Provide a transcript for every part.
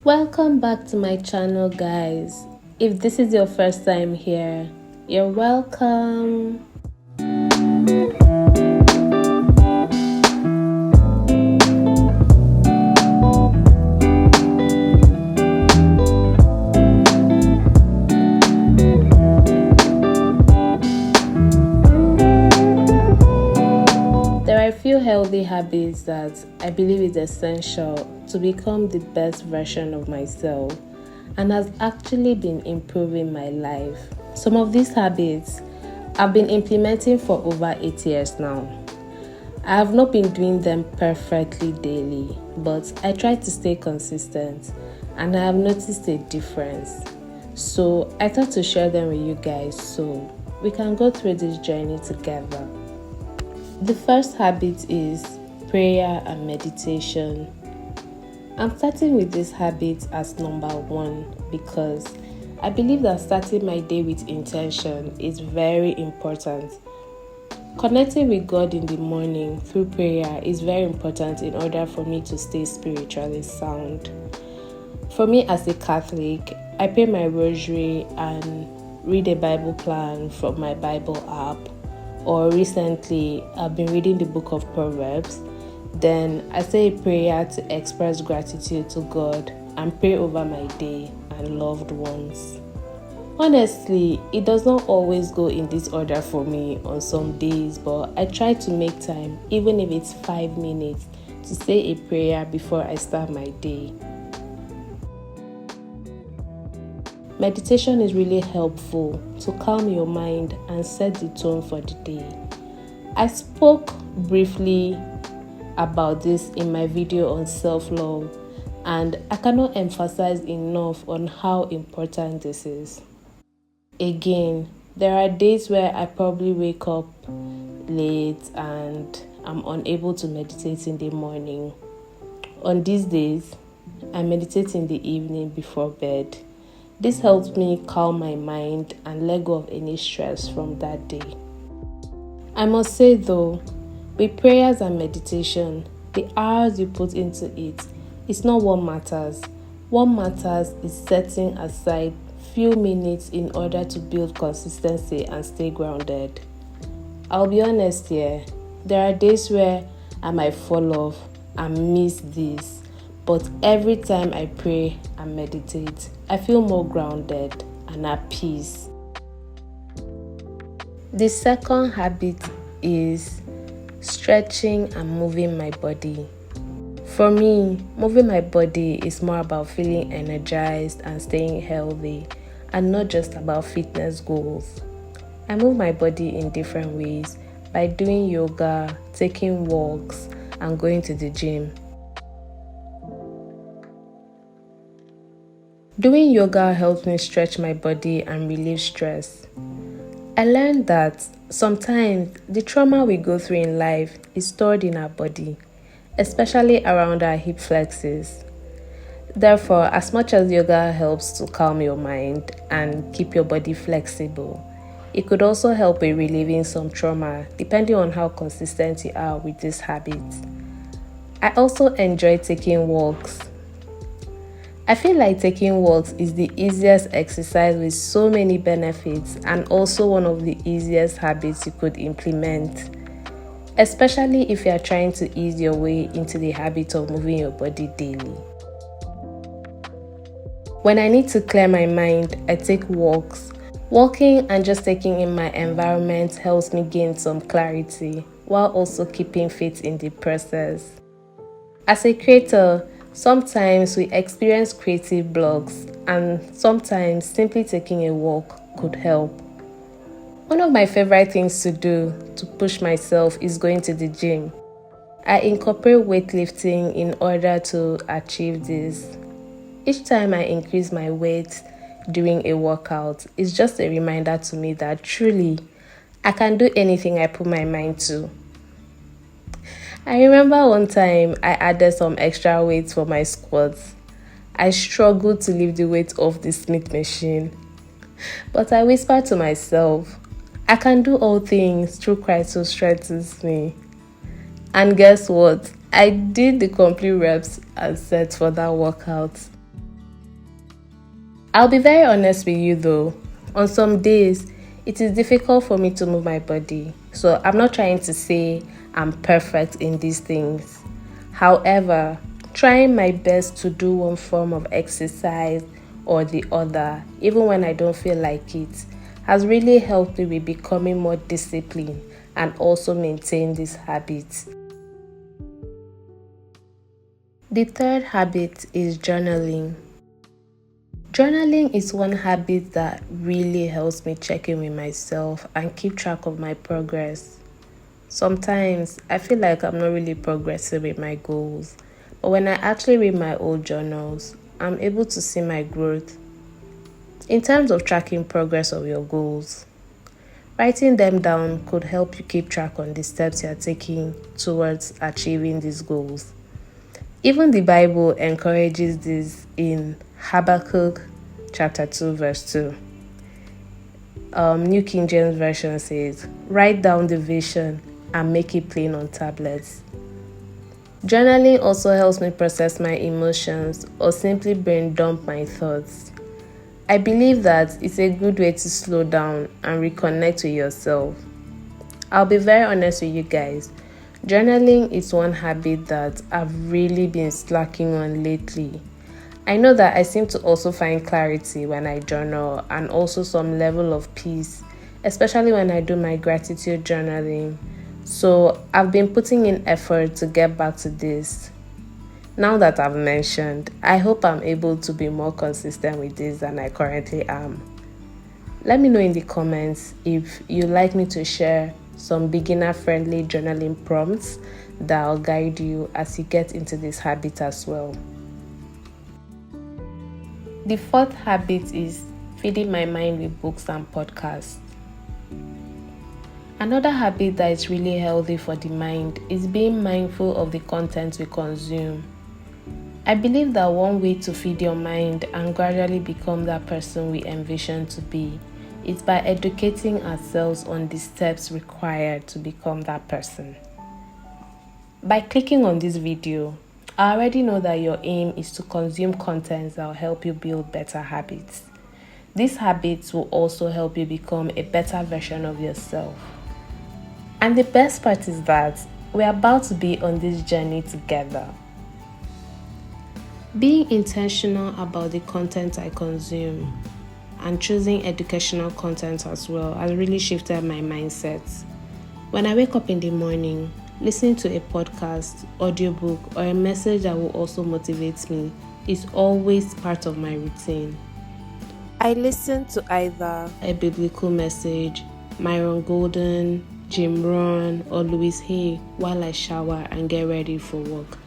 Welcome back to my channel, guys. If this is your first time here, you're welcome. There are a few healthy habits that I believe is essential to become the best version of myself and has actually been improving my life. Some of these habits I've been implementing for over 8 years now. I have not been doing them perfectly daily, but I try to stay consistent and I have noticed a difference. So I thought to share them with you guys so we can go through this journey together. The first habit is prayer and meditation. I'm starting with this habit as number 1 because I believe that starting my day with intention is very important. Connecting with God in the morning through prayer is very important in order for me to stay spiritually sound. For me as a Catholic, I pray my rosary and read a Bible plan from my Bible app. Or recently, I've been reading the book of Proverbs. Then I say a prayer to express gratitude to God and pray over my day and loved ones. Honestly, it does not always go in this order for me on some days, but I try to make time, even if it's 5 minutes, to say a prayer before I start my day. Meditation is really helpful to calm your mind and set the tone for the day. I spoke briefly about this in my video on self-love, and I cannot emphasize enough on how important this is. Again, there are days where I probably wake up late and I'm unable to meditate in the morning. On these days, I meditate in the evening before bed. This helps me calm my mind and let go of any stress from that day. I must say though, with prayers and meditation, the hours you put into it is not what matters. What matters is setting aside few minutes in order to build consistency and stay grounded. I'll be honest here, there are days where I might fall off and miss this. But every time I pray and meditate, I feel more grounded and at peace. The second habit is stretching and moving my body. For me, moving my body is more about feeling energized and staying healthy, and not just about fitness goals. I move my body in different ways by doing yoga, taking walks, and going to the gym. Doing yoga helps me stretch my body and relieve stress. I learned that sometimes the trauma we go through in life is stored in our body, especially around our hip flexors. Therefore, as much as yoga helps to calm your mind and keep your body flexible, it could also help with relieving some trauma depending on how consistent you are with this habit. I also enjoy taking walks. I feel like taking walks is the easiest exercise with so many benefits and also one of the easiest habits you could implement, especially if you are trying to ease your way into the habit of moving your body daily. When I need to clear my mind, I take walks. Walking and just taking in my environment helps me gain some clarity while also keeping fit in the process. As a creator, sometimes we experience creative blocks, and sometimes simply taking a walk could help. One of my favorite things to do to push myself is going to the gym. I incorporate weightlifting in order to achieve this. Each time I increase my weight during a workout, it's just a reminder to me that truly I can do anything I put my mind to. I remember one time I added some extra weight for my squats. I struggled to lift the weight off the Smith machine. But I whispered to myself, I can do all things through Christ who strengthens me. And guess what? I did the complete reps and sets for that workout. I'll be very honest with you though. On some days, it is difficult for me to move my body. So I'm not trying to say I'm perfect in these things. However, trying my best to do one form of exercise or the other, even when I don't feel like it, has really helped me with becoming more disciplined and also maintain these habits. The third habit is journaling. Journaling is one habit that really helps me check in with myself and keep track of my progress. Sometimes I feel like I'm not really progressing with my goals, but when I actually read my old journals, I'm able to see my growth. In terms of tracking progress of your goals, writing them down could help you keep track on the steps you are taking towards achieving these goals. Even the Bible encourages this in Habakkuk chapter 2 verse 2. New King James Version says, "Write down the vision and make it plain on tablets." Journaling also helps me process my emotions or simply brain dump my thoughts. I believe that it's a good way to slow down and reconnect with yourself. I'll be very honest with you guys. Journaling is one habit that I've really been slacking on lately. I know that I seem to also find clarity when I journal and also some level of peace, especially when I do my gratitude journaling. So I've been putting in effort to get back to this. Now that I've mentioned, I hope I'm able to be more consistent with this than I currently am. Let me know in the comments if you'd like me to share some beginner-friendly journaling prompts that will guide you as you get into this habit as well. The fourth habit is feeding my mind with books and podcasts. Another habit that is really healthy for the mind is being mindful of the content we consume. I believe that one way to feed your mind and gradually become that person we envision to be is by educating ourselves on the steps required to become that person. By clicking on this video, I already know that your aim is to consume content that will help you build better habits. These habits will also help you become a better version of yourself. And the best part is that we're about to be on this journey together. Being intentional about the content I consume and choosing educational content as well has really shifted my mindset. When I wake up in the morning, listening to a podcast, audiobook, or a message that will also motivate me is always part of my routine. I listen to either a biblical message, Myron Golden, Jim Rohn, or Louise Hay while I shower and get ready for work.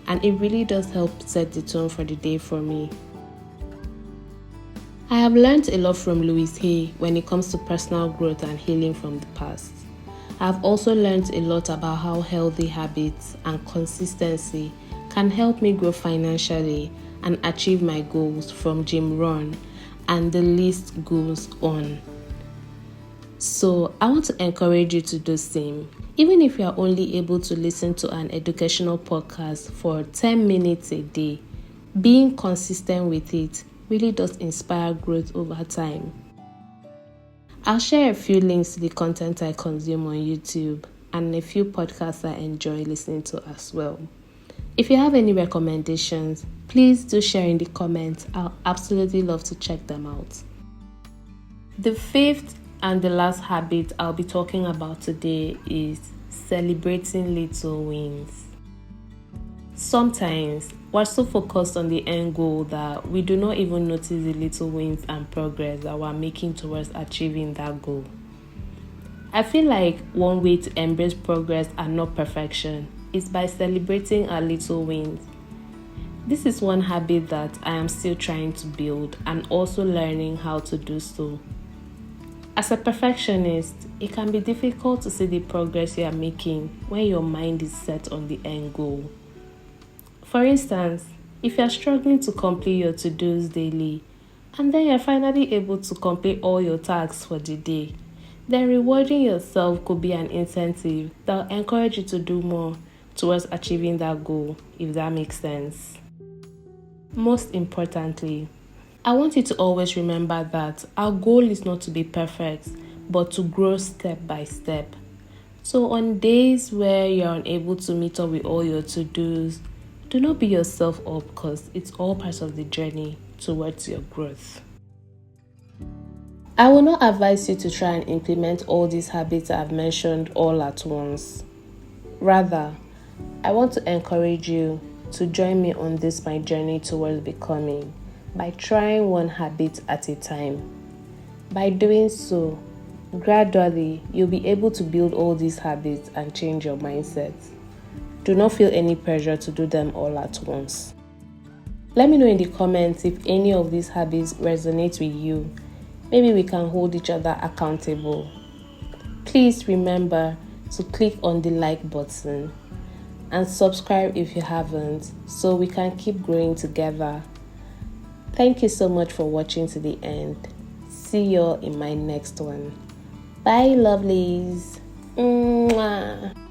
And it really does help set the tone for the day for me. I have learned a lot from Louise Hay when it comes to personal growth and healing from the past. I have also learned a lot about how healthy habits and consistency can help me grow financially and achieve my goals from Jim Rohn, and the list goes on. So I want to encourage you to do the same. Even if you are only able to listen to an educational podcast for 10 minutes a day, being consistent with it really does inspire growth over time. I'll share a few links to the content I consume on YouTube and a few podcasts I enjoy listening to as well. If you have any recommendations, please do share in the comments. I'll absolutely love to check them out. The fifth and the last habit I'll be talking about today is celebrating little wins. Sometimes we're so focused on the end goal that we do not even notice the little wins and progress that we're making towards achieving that goal. I feel like one way to embrace progress and not perfection is by celebrating our little wins. This is one habit that I am still trying to build and also learning how to do so. As a perfectionist, it can be difficult to see the progress you are making when your mind is set on the end goal. For instance, if you are struggling to complete your to-dos daily, and then you're finally able to complete all your tasks for the day, then rewarding yourself could be an incentive that will encourage you to do more towards achieving that goal, if that makes sense. Most importantly, I want you to always remember that our goal is not to be perfect, but to grow step by step. So, on days where you're unable to meet up with all your to dos, do not beat yourself up because it's all part of the journey towards your growth. I will not advise you to try and implement all these habits I've mentioned all at once. Rather, I want to encourage you to join me on this my journey towards becoming by trying one habit at a time. By doing so, gradually you'll be able to build all these habits and change your mindset. Do not feel any pressure to do them all at once. Let me know in the comments if any of these habits resonate with you. Maybe we can hold each other accountable. Please remember to click on the like button and subscribe if you haven't so we can keep growing together. Thank you so much for watching to the end. See you all in my next one. Bye, lovelies. Mwah.